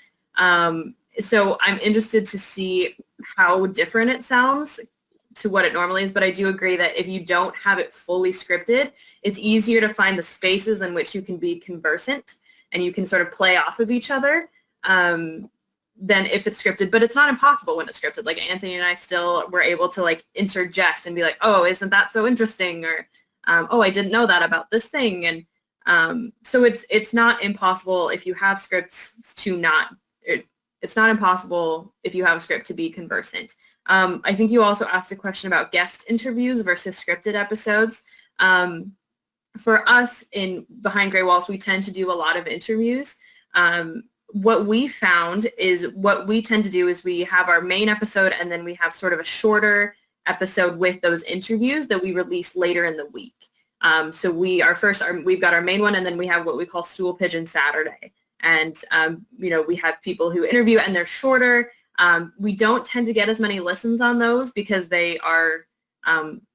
So I'm interested to see how different it sounds to what it normally is, but I do agree that if you don't have it fully scripted, it's easier to find the spaces in which you can be conversant and you can sort of play off of each other than if it's scripted. But it's not impossible when it's scripted. Like Anthony and I still were able to like interject and be like, oh, isn't that so interesting? Or, oh, I didn't know that about this thing. And so it's not impossible if you have scripts to not, it's not impossible if you have a script to be conversant. I think you also asked a question about guest interviews versus scripted episodes. For us in Behind Gray Walls, we tend to do a lot of interviews. What we found is what we tend to do is we have our main episode and then we have sort of a shorter episode with those interviews that we release later in the week. So we've got our main one and then we have what we call Stool Pigeon Saturday. And, we have people who interview and they're shorter. We don't tend to get as many listens on those because they are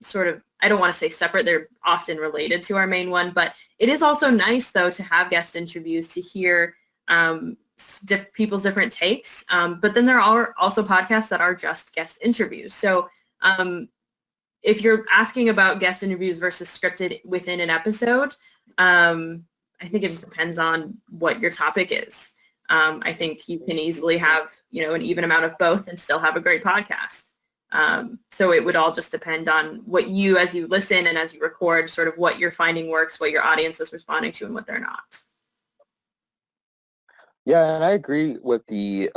sort of, I don't want to say separate, they're often related to our main one, but it is also nice though to have guest interviews to hear people's different takes. But then there are also podcasts that are just guest interviews. So if you're asking about guest interviews versus scripted within an episode, I think it just depends on what your topic is. I think you can easily have, an even amount of both and still have a great podcast. So it would all just depend on what you, as you listen and as you record, sort of what you're finding works, what your audience is responding to and what they're not. Yeah, and I agree with the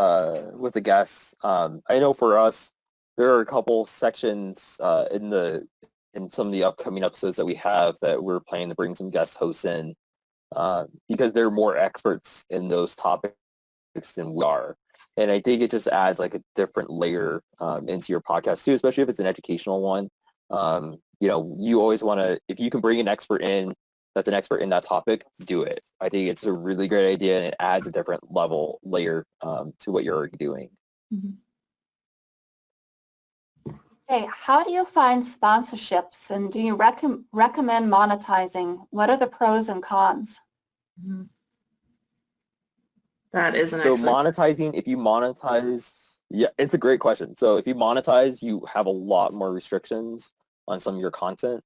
guests. I know for us, there are a couple sections in some of the upcoming episodes that we have that we're planning to bring some guest hosts in. Because they're more experts in those topics than we are. And I think it just adds like a different layer into your podcast too, especially if it's an educational one. You always want to, if you can bring an expert in that's an expert in that topic, do it. I think it's a really great idea and it adds a different layer to what you're already doing. Mm-hmm. Okay, how do you find sponsorships and do you recommend monetizing? What are the pros and cons? Mm-hmm. That is an So excellent. monetizing, if you monetize, yeah, it's a great question. So if you monetize, you have a lot more restrictions on some of your content.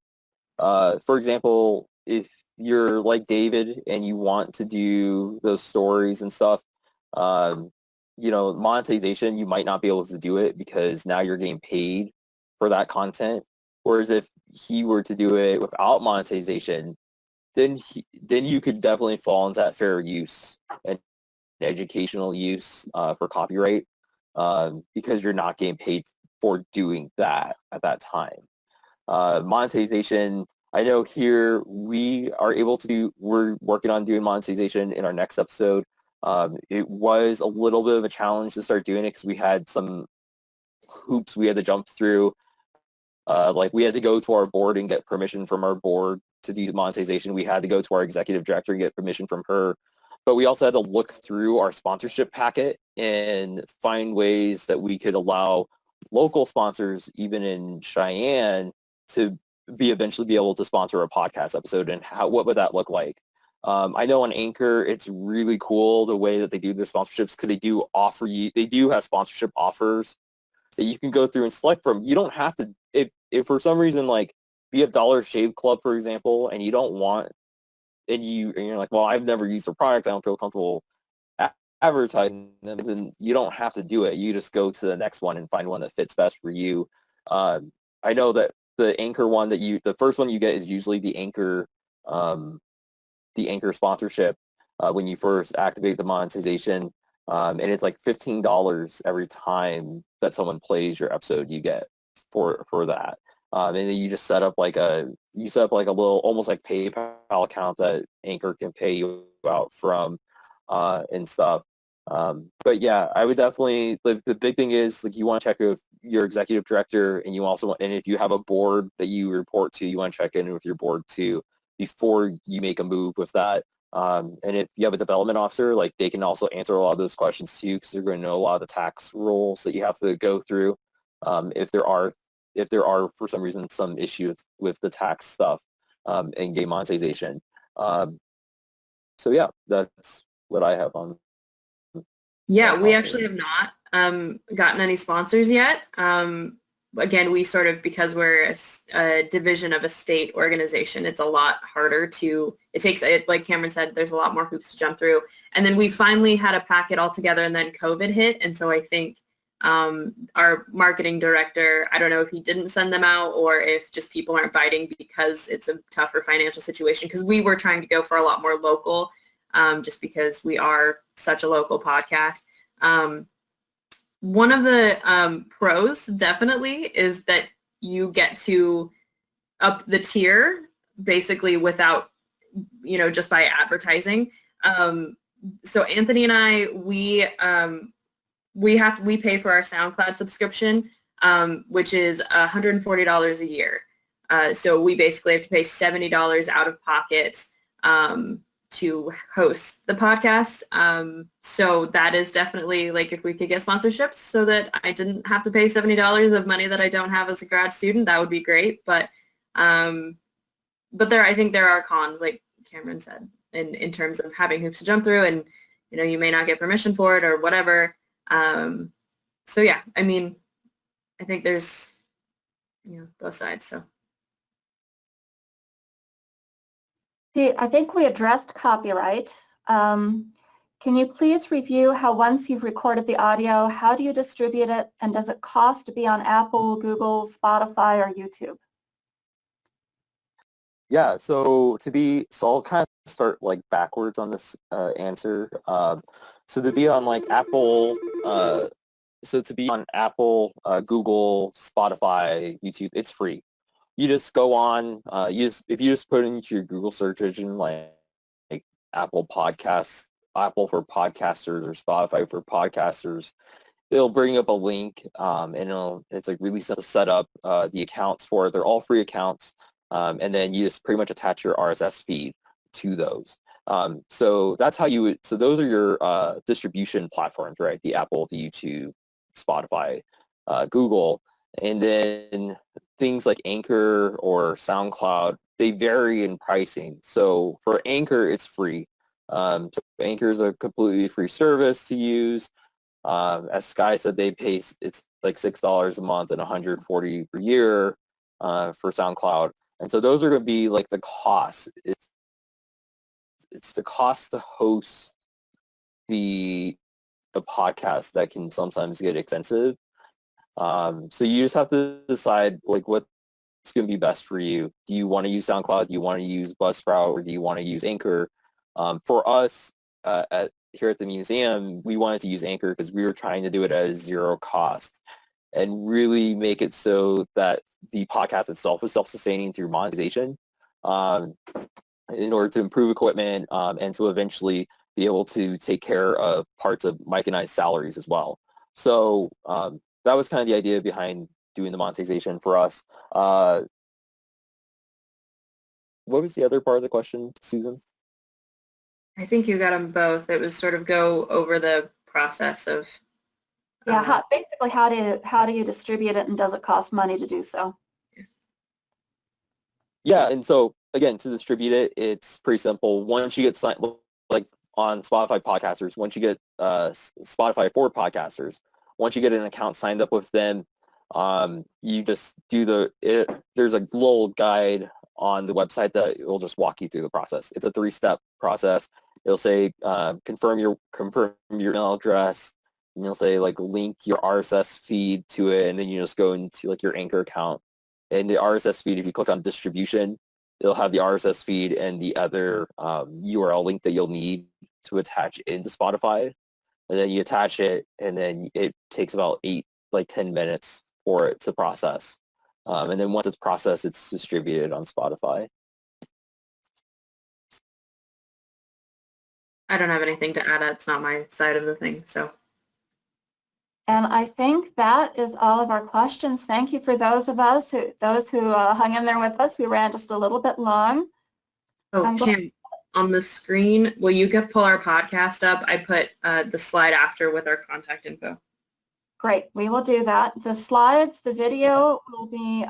For example, if you're like David and you want to do those stories and stuff, monetization, you might not be able to do it because now you're getting paid for that content. Whereas if he were to do it without monetization, then you could definitely fall into that fair use and educational use for copyright because you're not getting paid for doing that at that time. Monetization, I know here we're working on doing monetization in our next episode. It was a little bit of a challenge to start doing it because we had some hoops we had to jump through. Like we had to go to our board and get permission from our board to do monetization. We had to go to our executive director and get permission from her. But we also had to look through our sponsorship packet and find ways that we could allow local sponsors, even in Cheyenne, to eventually be able to sponsor a podcast episode. And what would that look like? I know on Anchor, it's really cool the way that they do their sponsorships because they do have sponsorship offers that you can go through and select from. You don't have to, if for some reason, like, if you have Dollar Shave Club, for example, and you don't want, and you're like, well, I've never used their products, I don't feel comfortable advertising them, then you don't have to do it. You just go to the next one and find one that fits best for you. I know that the Anchor one the first one you get is usually the Anchor sponsorship when you first activate the monetization. And it's like $15 every time that someone plays your episode you get for that. And then you just set up like a little, almost like PayPal account that Anchor can pay you out from and stuff. But yeah, I would definitely, the big thing is, like, you want to check with your executive director, and and if you have a board that you report to, you want to check in with your board too before you make a move with that. And if you have a development officer, like, they can also answer a lot of those questions too, because they're going to know a lot of the tax rules that you have to go through. If there are for some reason some issues with the tax stuff and game monetization. So yeah, that's what I have on. Yeah, we actually have not gotten any sponsors yet. Again, we sort of, because we're a division of a state organization, it's a lot harder like Cameron said, there's a lot more hoops to jump through. And then we finally had a packet all together, and then COVID hit. And so I think our marketing director, I don't know if he didn't send them out or if just people aren't biting because it's a tougher financial situation, because we were trying to go for a lot more local, just because we are such a local podcast. One of the pros definitely is that you get to up the tier basically without, just by advertising. So Anthony and I, we pay for our SoundCloud subscription, which is $140 a year. So we basically have to pay $70 out of pocket to host the podcast. So that is definitely, like, if we could get sponsorships so that I didn't have to pay $70 of money that I don't have as a grad student, that would be great. But I think there are cons, like Cameron said, in terms of having hoops to jump through, and you may not get permission for it or whatever. So yeah, I mean, I think there's both sides. So. See, I think we addressed copyright. Can you please review how, once you've recorded the audio, how do you distribute it, and does it cost to be on Apple, Google, Spotify, or YouTube? Yeah, so I'll kind of start like backwards on this answer. So to be on like Apple, Google, Spotify, YouTube, it's free. You just go on, if you just put into your Google search engine like Apple Podcasts, Apple for podcasters, or Spotify for podcasters, it'll bring up a link, and it's like really simple to set up the accounts for it. They're all free accounts, and then you just pretty much attach your RSS feed to those. So that's how so those are your distribution platforms, right? The Apple, the YouTube, Spotify, Google, and then things like Anchor or SoundCloud, they vary in pricing. So for Anchor, it's free. So Anchor is a completely free service to use. As Skye said, it's like $6 a month and $140 per year for SoundCloud. And so those are going to be like the costs. it's the cost to host the podcast that can sometimes get expensive. So you just have to decide like what's going to be best for you. Do you want to use SoundCloud? Do you want to use Buzzsprout? Or do you want to use Anchor? For us here at the museum, we wanted to use Anchor because we were trying to do it at zero cost and really make it so that the podcast itself is self-sustaining through monetization in order to improve equipment and to eventually be able to take care of parts of Mike and I's salaries as well. So that was kind of the idea behind doing the monetization for us. What was the other part of the question, Susan? I think you got them both. It was sort of go over the process of. Yeah, basically how do you distribute it, and does it cost money to do so? Yeah, and so again, to distribute it, it's pretty simple. Once you get signed, like on Spotify podcasters, once you get Spotify for podcasters, once you get an account signed up with them, you just do there's a little guide on the website that will just walk you through the process. It's a 3-step process. It'll say confirm your email address, and you'll say like link your RSS feed to it, and then you just go into like your Anchor account. And the RSS feed, if you click on distribution, it'll have the RSS feed and the other URL link that you'll need to attach into Spotify. And then you attach it, and then it takes about 10 minutes for it to process. And then once it's processed, it's distributed on Spotify. I don't have anything to add. It's not my side of the thing, so. And I think that is all of our questions. Thank you for those who hung in there with us. We ran just a little bit long. Oh, Kim, on the screen, will you pull our podcast up? I put the slide after with our contact info. Great, we will do that. The slides, the video will be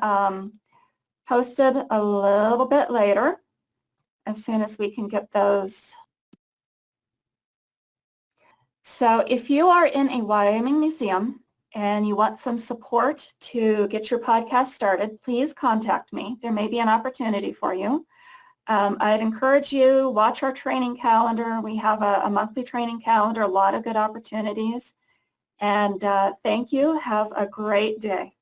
posted a little bit later as soon as we can get those. So if you are in a Wyoming museum and you want some support to get your podcast started, please contact me. There may be an opportunity for you. I'd encourage you, watch our training calendar. We have a monthly training calendar, a lot of good opportunities. And thank you. Have a great day.